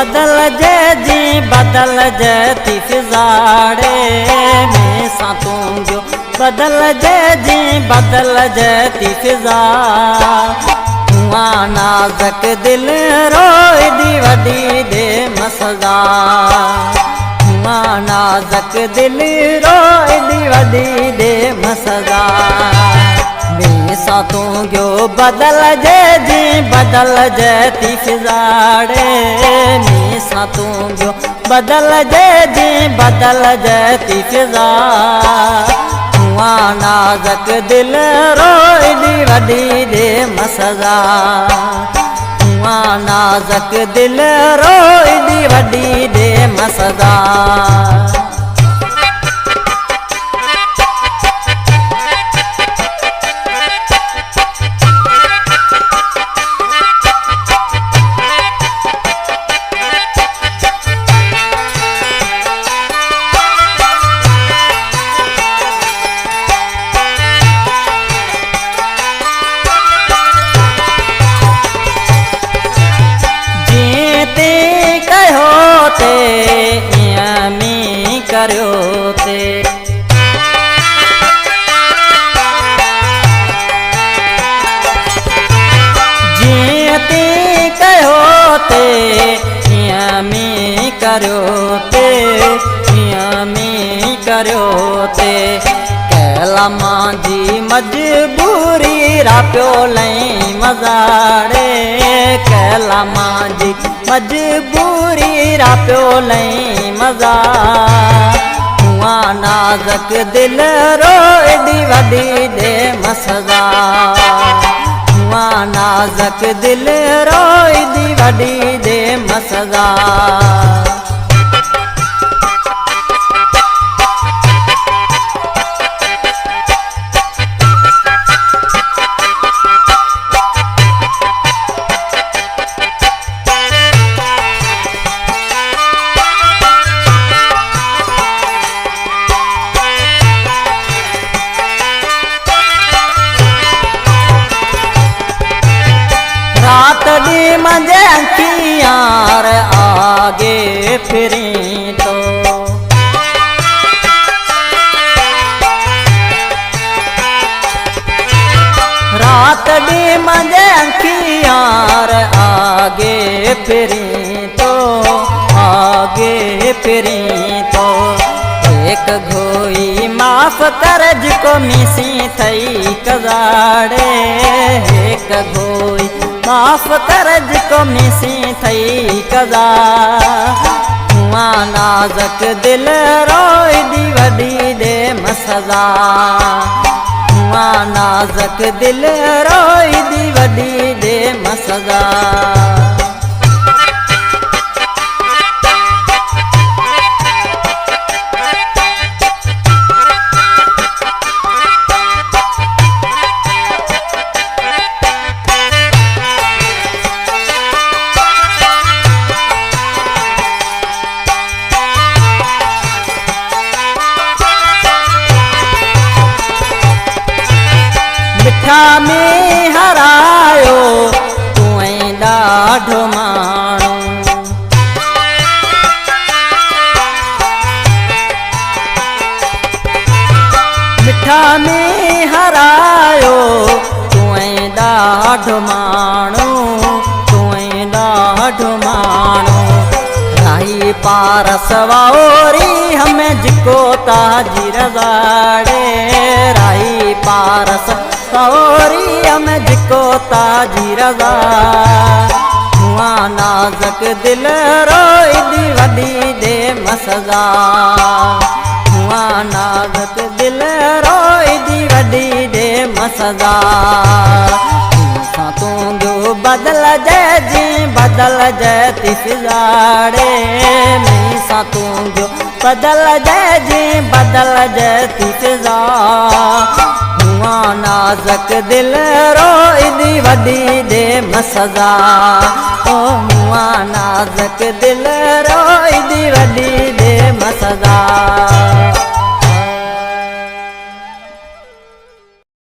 बदल जे जी बदल जे थी फिजाड़े में सा तू जो बदल जे जी बदल जे थी फिजा हुआ नाज़क दिल रोए दी वडी दे मसदा हुआ नाज़क दिल रोए दी वडी दे मसदा में सा तू जो बदल जे जी बदल जे थी फिजाड़े में सा तू जो बदल जे जी बदल जे थी फिजा हुआ नाज़क दिल रोए दी वडी दे मसदा हुआ नाज़क दिल रोए दी वडी दे मसदा करो ते जीते कहो ते में करो ते में करो ते कहला मांजी मजबूरी राप्यो लई मजाड़े कहला मांजी मजबूरी राप्यो लई मजा हुआ नाज़क दिल रोए दी वडी दे मसदा हुआ नाज़क दिल रोए दी वडी दे मसदा रात दी मंझे अंखियार आगे फिरी तो रात दी मंझे अंखियार आगे फिरी तो आगे फिरी तो एक घोई माफ कर जिको मिसी थई कजाड़े एक घोई माफ कर जिको मिसी थई कजा हुआ नाज़क दिल रोए दी वडी दे मसदा हुआ नाज़क दिल रोए दी वडी दे मसदा मिठा में हरायो तू ॾाढो माण्हू मिठा में हरायो तू ॾाढो माण्हू तू ॾाढो माण्हू राही पारस वाओरी हमें जिको ताजी रज़ाड़े राही पारस सौरी हमें जिको ताजी रज़ा हुआ नाज़क दिल रोए दी वडी दे मसदा हुआ नाज़क दिल रोए दी वडी दे मसदा सा तू जो बदल जे जी बदल जे थी फिजाड़े में सा तू जो बदल जे जी बदल जे थी फिजा हुआ नाज़क दिल रोए दी वडी दे मसदा हुआ नाज़क दिल रोए दी वडी दे मसदा